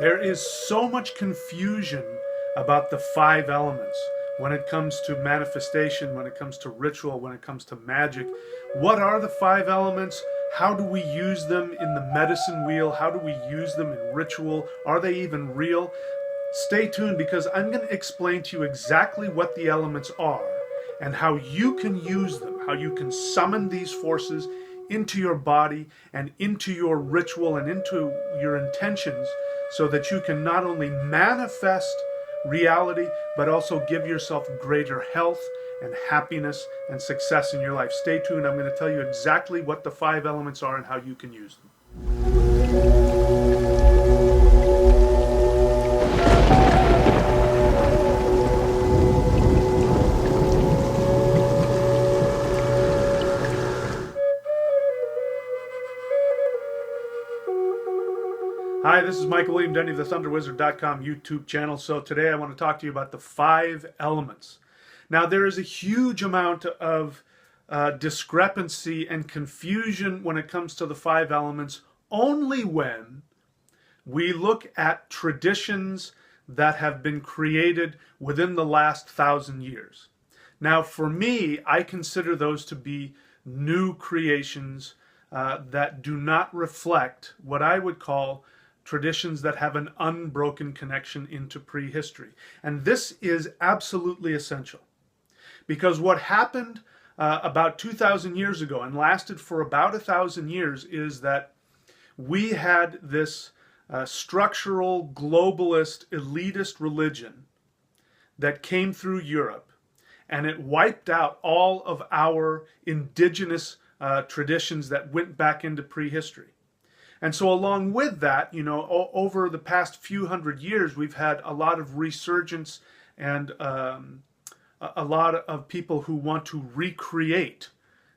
There is so much confusion about the five elements when it comes to manifestation, when it comes to ritual, when it comes to magic. What are the five elements? How do we use them in the medicine wheel? How do we use them in ritual? Are they even real? Stay tuned, because I'm going to explain to you exactly what the elements are and how you can use them, how you can summon these forces into your body and into your ritual and into your intentions, so that you can not only manifest reality, but also give yourself greater health and happiness and success in your life. Stay tuned. I'm going to tell you exactly what the five elements are and how you can use them. Hi, this is Michael William Denny of the ThunderWizard.com YouTube channel. So today I want to talk to you about the five elements. Now, there is a huge amount of discrepancy and confusion when it comes to the five elements, only when we look at traditions that have been created within the last 1,000 years. Now, for me, I consider those to be new creations that do not reflect what I would call traditions that have an unbroken connection into prehistory. And this is absolutely essential, because what happened about 2,000 years ago and lasted for about 1,000 years is that we had this structural, globalist, elitist religion that came through Europe, and it wiped out all of our indigenous traditions that went back into prehistory. And so along with that, over the past few hundred years, we've had a lot of resurgence and a lot of people who want to recreate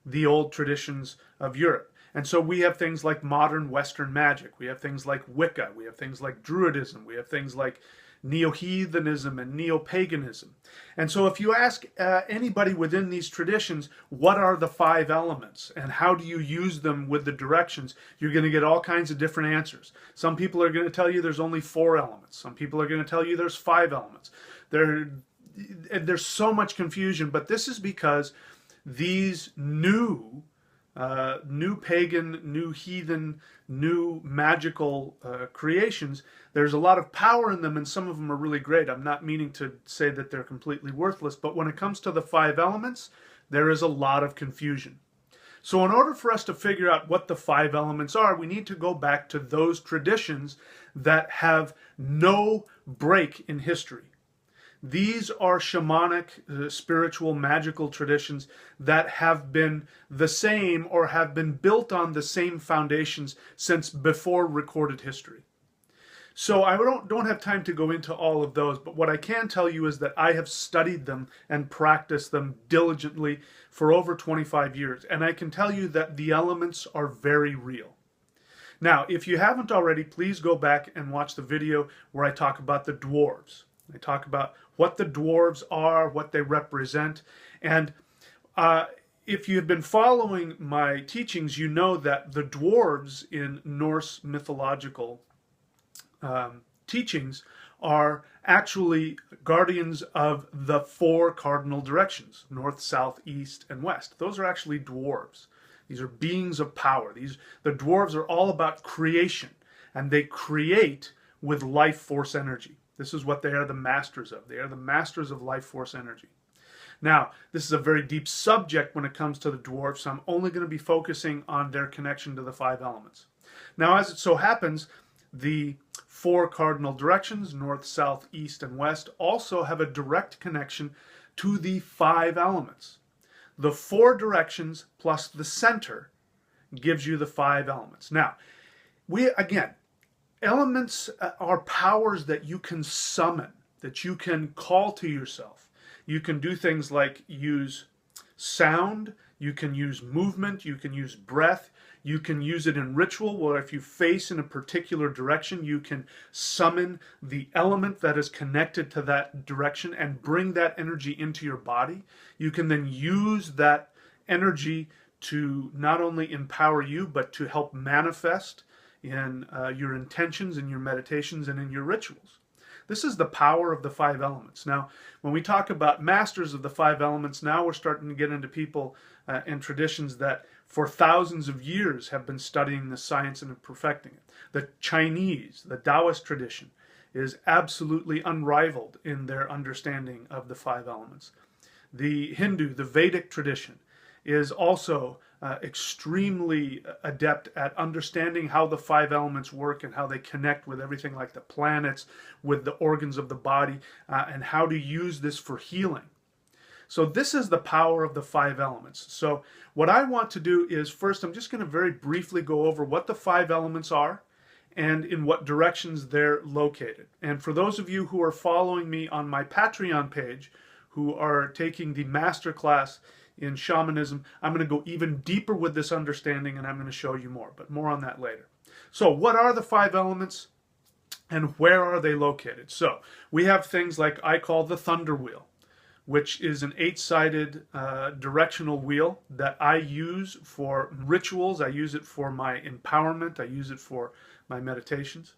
the old traditions of Europe. And so we have things like modern Western magic. We have things like Wicca. We have things like Druidism. We have things like neo-heathenism and neo-paganism. And so if you ask anybody within these traditions, what are the five elements and how do you use them with the directions, you're going to get all kinds of different answers. Some people are going to tell you there's only 4 elements. Some people are going to tell you there's 5 elements. There's so much confusion, but this is because these new pagan, new heathen, new magical creations, there's a lot of power in them, and some of them are really great. I'm not meaning to say that they're completely worthless, but when it comes to the five elements, there is a lot of confusion. So in order for us to figure out what the five elements are, we need to go back to those traditions that have no break in history. These are shamanic, spiritual, magical traditions that have been the same or have been built on the same foundations since before recorded history. So I don't have time to go into all of those, but what I can tell you is that I have studied them and practiced them diligently for over 25 years, and I can tell you that the elements are very real. Now, if you haven't already, please go back and watch the video where I talk about the dwarves. I talk about what the dwarves are, what they represent, and if you've been following my teachings, you know that the dwarves in Norse mythological teachings are actually guardians of the 4 cardinal directions: north, south, east, and west. Those are actually dwarves. These are beings of power. The dwarves are all about creation, and they create with life force energy. This is what they are the masters of. They are the masters of life force energy. Now, this is a very deep subject when it comes to the dwarves, so I'm only going to be focusing on their connection to the 5 elements. Now, as it so happens, the 4 cardinal directions, north, south, east, and west, also have a direct connection to the 5 elements. The 4 directions plus the center gives you the 5 elements. Now, elements are powers that you can summon, that you can call to yourself. You can do things like use sound, you can use movement, you can use breath, you can use it in ritual, where if you face in a particular direction, you can summon the element that is connected to that direction and bring that energy into your body. You can then use that energy to not only empower you, but to help manifest in your intentions, in your meditations, and in your rituals. This is the power of the 5 elements. Now, when we talk about masters of the 5 elements, now we're starting to get into people and traditions that for thousands of years have been studying the science and perfecting it. The Chinese, the Taoist tradition, is absolutely unrivaled in their understanding of the 5 elements. The Hindu, the Vedic tradition, is also extremely adept at understanding how the 5 elements work and how they connect with everything like the planets, with the organs of the body, and how to use this for healing. So this is the power of the 5 elements. So what I want to do is, first, I'm just going to very briefly go over what the 5 elements are and in what directions they're located. And for those of you who are following me on my Patreon page, who are taking the masterclass in shamanism, I'm going to go even deeper with this understanding, and I'm going to show you more, but more on that later. So what are the 5 elements and where are they located? So we have things like I call the thunder wheel, which is an 8-sided directional wheel that I use for rituals. I use it for my empowerment. I use it for my meditations.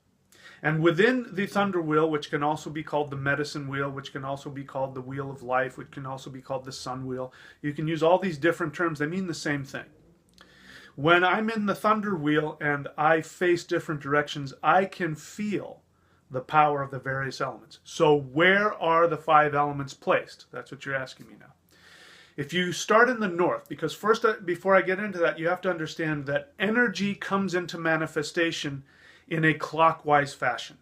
And within the thunder wheel, which can also be called the medicine wheel, which can also be called the wheel of life, which can also be called the sun wheel, you can use all these different terms. They mean the same thing. When I'm in the thunder wheel and I face different directions, I can feel the power of the various elements. So where are the 5 elements placed? That's what you're asking me now. If you start in the north, because first, before I get into that, you have to understand that energy comes into manifestation in a clockwise fashion.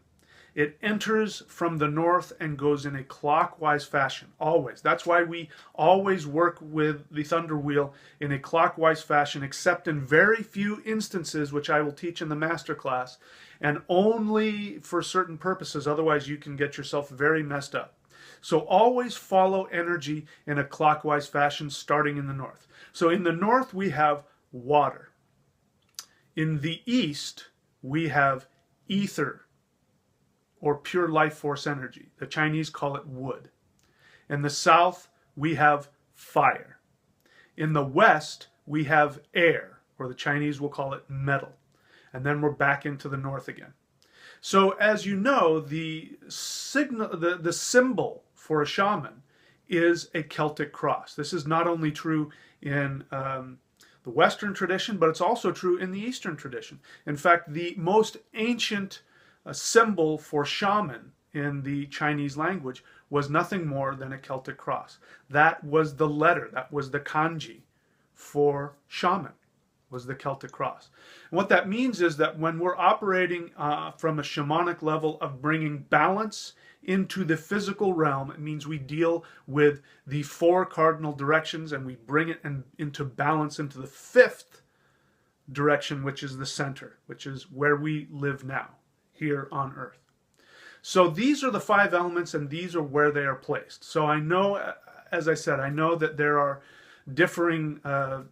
It enters from the north and goes in a clockwise fashion, always. That's why we always work with the thunder wheel in a clockwise fashion, except in very few instances, which I will teach in the masterclass, and only for certain purposes. Otherwise, you can get yourself very messed up. So always follow energy in a clockwise fashion, starting in the north. So in the north, we have water. In the east, we have ether, or pure life force energy. The Chinese call it wood. In the south, we have fire. In the west, we have air, or the Chinese will call it metal. And then we're back into the north again. So as you know, the symbol for a shaman is a Celtic cross. This is not only true in the Western tradition, but it's also true in the Eastern tradition. In fact, the most ancient symbol for shaman in the Chinese language was nothing more than a Celtic cross. That was the letter, that was the kanji for shaman, was the Celtic cross. And what that means is that when we're operating from a shamanic level of bringing balance into the physical realm, it means we deal with the 4 cardinal directions and we bring it into balance into the 5th direction, which is the center, which is where we live now, here on earth. So these are the 5 elements and these are where they are placed. So I know, as I said, I know that there are differing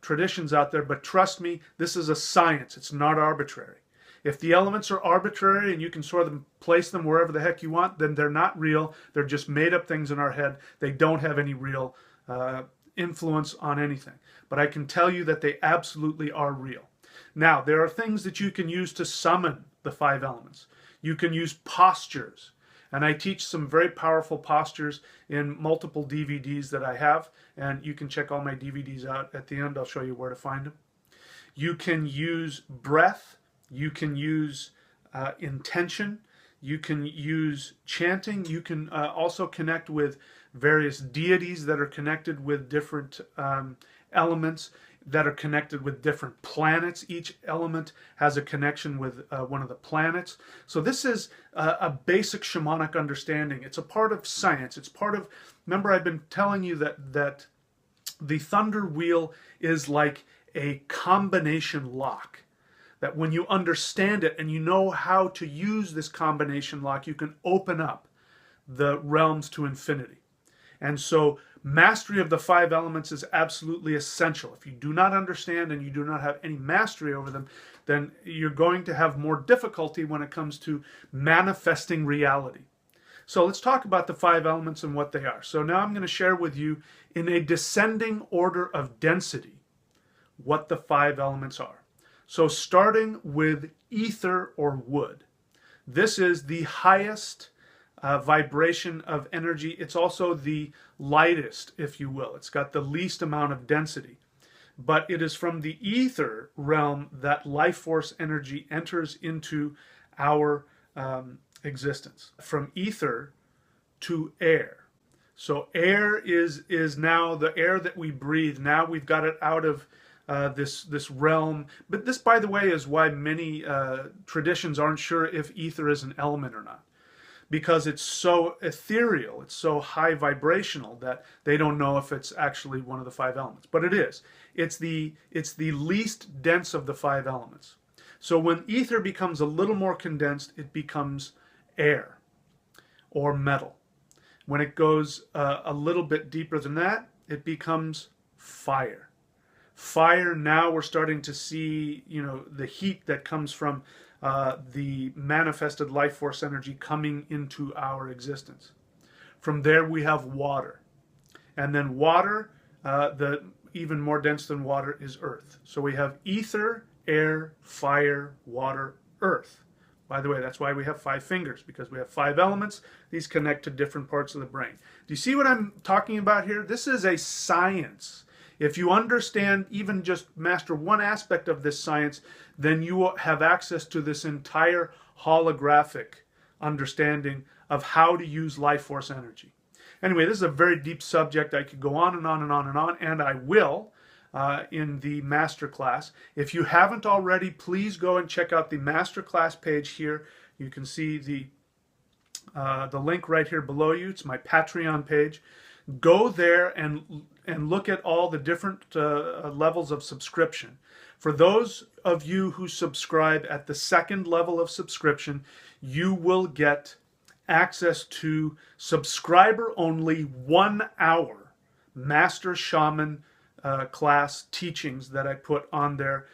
traditions out there, but trust me, this is a science. It's not arbitrary. If the elements are arbitrary and you can sort of place them wherever the heck you want, then they're not real. They're just made up things in our head. They don't have any real influence on anything. But I can tell you that they absolutely are real. Now, there are things that you can use to summon the 5 elements. You can use postures. And I teach some very powerful postures in multiple DVDs that I have. And you can check all my DVDs out at the end. I'll show you where to find them. You can use breath. You can use intention. You can use chanting. You can also connect with various deities that are connected with different elements, that are connected with different planets. Each element has a connection with one of the planets. So this is a basic shamanic understanding. It's a part of science. It's part of, remember I've been telling you that the thunder wheel is like a combination lock. That when you understand it and you know how to use this combination lock, you can open up the realms to infinity. And so mastery of the 5 elements is absolutely essential. If you do not understand and you do not have any mastery over them, then you're going to have more difficulty when it comes to manifesting reality. So let's talk about the 5 elements and what they are. So now I'm going to share with you in a descending order of density what the 5 elements are. So starting with ether or wood. This is the highest vibration of energy. It's also the lightest, if you will. It's got the least amount of density. But it is from the ether realm that life force energy enters into our existence. From ether to air. So air is now the air that we breathe. Now we've got it out of this realm. But this, by the way, is why many traditions aren't sure if ether is an element or not. Because it's so ethereal, it's so high vibrational that they don't know if it's actually one of the 5 elements. But it is. It's the least dense of the 5 elements. So when ether becomes a little more condensed, it becomes air or metal. When it goes a little bit deeper than that, it becomes fire. Fire, now we're starting to see, the heat that comes from the manifested life force energy coming into our existence. From there we have water. And then water, the even more dense than water is earth. So we have ether, air, fire, water, earth. By the way, that's why we have 5 fingers, because we have 5 elements. These connect to different parts of the brain. Do you see what I'm talking about here? This is a science. If you understand, even just master one aspect of this science, then you will have access to this entire holographic understanding of how to use life force energy. Anyway, this is a very deep subject. I could go on and on and on and on, and I will in the masterclass. If you haven't already, please go and check out the masterclass page here. You can see the link right here below you. It's my Patreon page. Go there and look at all the different levels of subscription. For those of you who subscribe at the 2nd level of subscription, you will get access to subscriber-only 1-hour Master Shaman class teachings that I put on there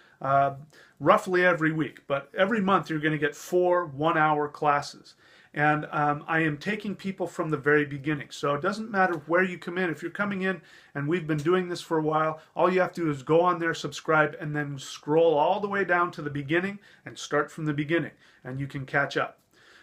roughly every week. But every month you're going to get 4 1-hour classes. And I am taking people from the very beginning. So it doesn't matter where you come in. If you're coming in and we've been doing this for a while, all you have to do is go on there, subscribe, and then scroll all the way down to the beginning and start from the beginning. And you can catch up.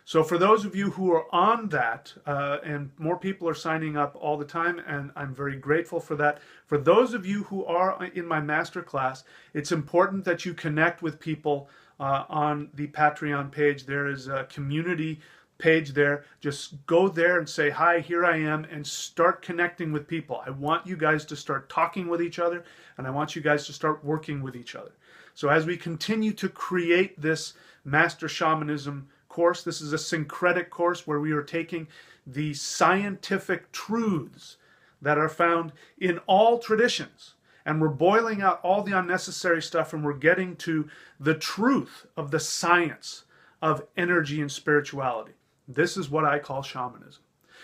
So for those of you who are on that, and more people are signing up all the time, and I'm very grateful for that. For those of you who are in my masterclass, it's important that you connect with people on the Patreon page. There is a community page there. Just go there and say, hi, here I am, and start connecting with people. I want you guys to start talking with each other, and I want you guys to start working with each other. So as we continue to create this Master Shamanism course, this is a syncretic course where we are taking the scientific truths that are found in all traditions, and we're boiling out all the unnecessary stuff, and we're getting to the truth of the science of energy and spirituality. This is what I call shamanism.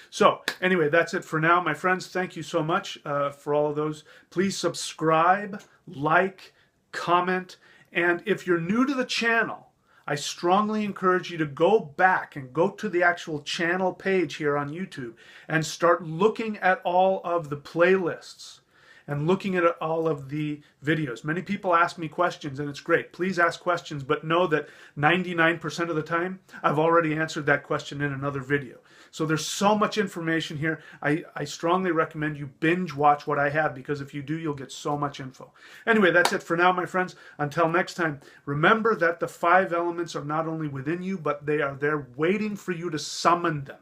So anyway, that's it for now, my friends. Thank you so much for all of those. Please subscribe, like, comment, and if you're new to the channel, I strongly encourage you to go back and go to the actual channel page here on YouTube and start looking at all of the playlists and looking at all of the videos. Many people ask me questions, and it's great. Please ask questions, but know that 99% of the time, I've already answered that question in another video. So there's so much information here. I strongly recommend you binge watch what I have, because if you do, you'll get so much info. Anyway, that's it for now, my friends. Until next time, remember that the 5 elements are not only within you, but they are there waiting for you to summon them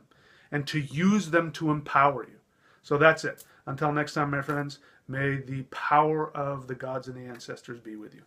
and to use them to empower you. So that's it. Until next time, my friends, may the power of the gods and the ancestors be with you.